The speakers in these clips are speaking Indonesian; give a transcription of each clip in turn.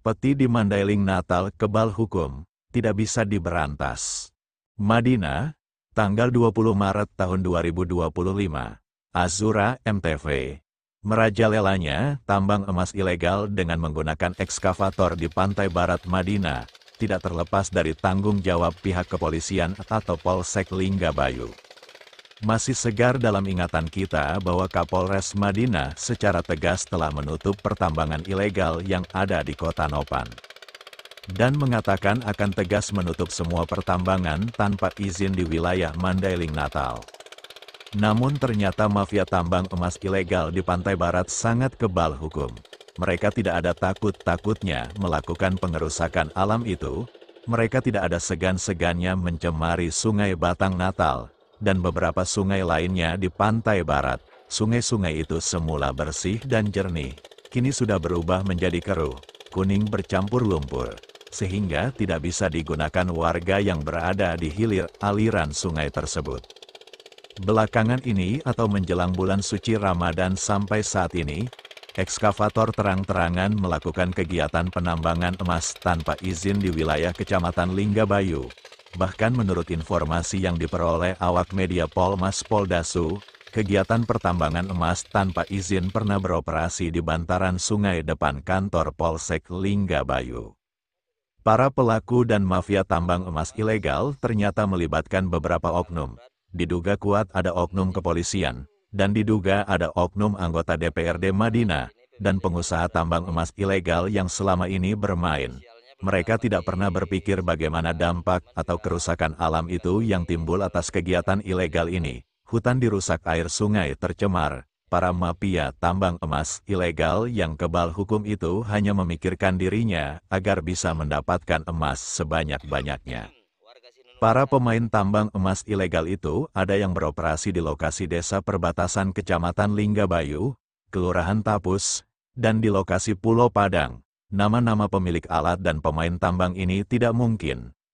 Peti di Mandailing Natal kebal hukum, tidak bisa diberantas. Madinah, tanggal 20 Maret tahun 2025. Azura MTV. Merajalelanya tambang emas ilegal dengan menggunakan ekskavator di pantai barat Madinah, tidak terlepas dari tanggung jawab pihak kepolisian atau Polsek Linggabayu. Masih segar dalam ingatan kita bahwa Kapolres Madinah secara tegas telah menutup pertambangan ilegal yang ada di Kota Nopan. Dan mengatakan akan tegas menutup semua pertambangan tanpa izin di wilayah Mandailing Natal. Namun ternyata mafia tambang emas ilegal di pantai barat sangat kebal hukum. Mereka tidak ada takut-takutnya melakukan pengerusakan alam itu. Mereka tidak ada segan-segannya mencemari Sungai Batang Natal dan beberapa sungai lainnya di pantai barat. Sungai-sungai itu semula bersih dan jernih, kini sudah berubah menjadi keruh, kuning bercampur lumpur, sehingga tidak bisa digunakan warga yang berada di hilir aliran sungai tersebut. Belakangan ini atau menjelang bulan suci Ramadan sampai saat ini, ekskavator terang-terangan melakukan kegiatan penambangan emas tanpa izin di wilayah Kecamatan Linggabayu. Bahkan menurut informasi yang diperoleh awak media Polmas Poldasu, kegiatan pertambangan emas tanpa izin pernah beroperasi di bantaran sungai depan kantor Polsek Linggabayu. Para pelaku dan mafia tambang emas ilegal ternyata melibatkan beberapa oknum. Diduga kuat ada oknum kepolisian, dan diduga ada oknum anggota DPRD Madinah, dan pengusaha tambang emas ilegal yang selama ini bermain. Mereka tidak pernah berpikir bagaimana dampak atau kerusakan alam itu yang timbul atas kegiatan ilegal ini. Hutan dirusak, air sungai tercemar. Para mafia tambang emas ilegal yang kebal hukum itu hanya memikirkan dirinya agar bisa mendapatkan emas sebanyak-banyaknya. Para pemain tambang emas ilegal itu ada yang beroperasi di lokasi desa perbatasan Kecamatan Linggabayu, Kelurahan Tapus, dan di lokasi Pulau Padang. Nama-nama pemilik alat dan pemain tambang ini tidak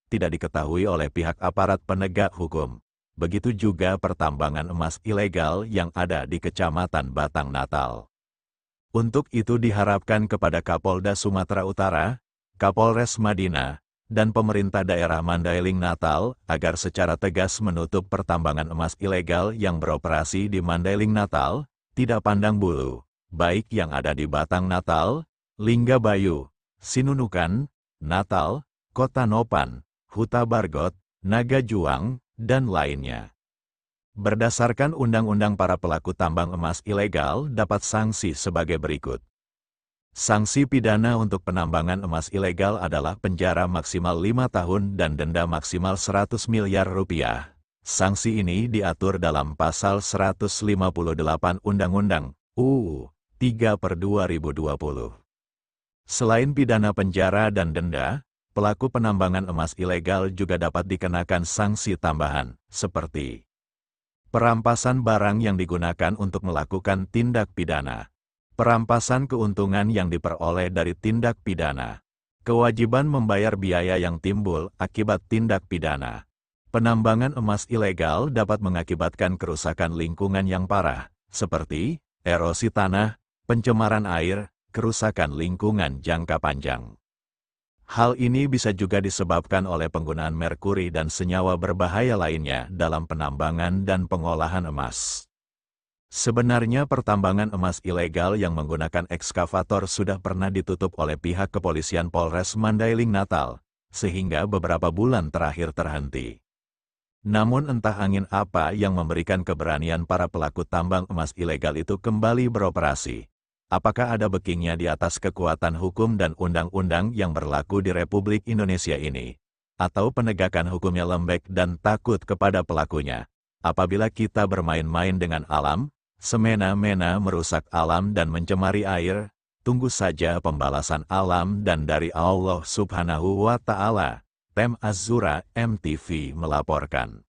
diketahui oleh pihak aparat penegak hukum. Begitu juga pertambangan emas ilegal yang ada di Kecamatan Batang Natal. Untuk itu diharapkan kepada Kapolda Sumatera Utara, Kapolres Madinah, dan pemerintah daerah Mandailing Natal agar secara tegas menutup pertambangan emas ilegal yang beroperasi di Mandailing Natal, tidak pandang bulu, baik yang ada di Batang Natal, Linggabayu, Sinunukan, Natal, Kota Nopan, Huta Bargot, Naga Juang, dan lainnya. Berdasarkan undang-undang, para pelaku tambang emas ilegal dapat sanksi sebagai berikut. Sanksi pidana untuk penambangan emas ilegal adalah penjara maksimal 5 tahun dan denda maksimal 100 miliar rupiah. Sanksi ini diatur dalam Pasal 158 Undang-Undang UU 3/2020. Selain pidana penjara dan denda, pelaku penambangan emas ilegal juga dapat dikenakan sanksi tambahan, seperti perampasan barang yang digunakan untuk melakukan tindak pidana, perampasan keuntungan yang diperoleh dari tindak pidana, kewajiban membayar biaya yang timbul akibat tindak pidana. Penambangan emas ilegal dapat mengakibatkan kerusakan lingkungan yang parah, seperti erosi tanah, pencemaran air, kerusakan lingkungan jangka panjang. Hal ini bisa juga disebabkan oleh penggunaan merkuri dan senyawa berbahaya lainnya dalam penambangan dan pengolahan emas. Sebenarnya pertambangan emas ilegal yang menggunakan ekskavator sudah pernah ditutup oleh pihak kepolisian Polres Mandailing Natal, sehingga beberapa bulan terakhir terhenti. Namun entah angin apa yang memberikan keberanian para pelaku tambang emas ilegal itu kembali beroperasi. Apakah ada bekingnya di atas kekuatan hukum dan undang-undang yang berlaku di Republik Indonesia ini? Atau penegakan hukumnya lembek dan takut kepada pelakunya? Apabila kita bermain-main dengan alam, semena-mena merusak alam dan mencemari air, tunggu saja pembalasan alam dan dari Allah Subhanahu wa Ta'ala. Tem Azura MTV melaporkan.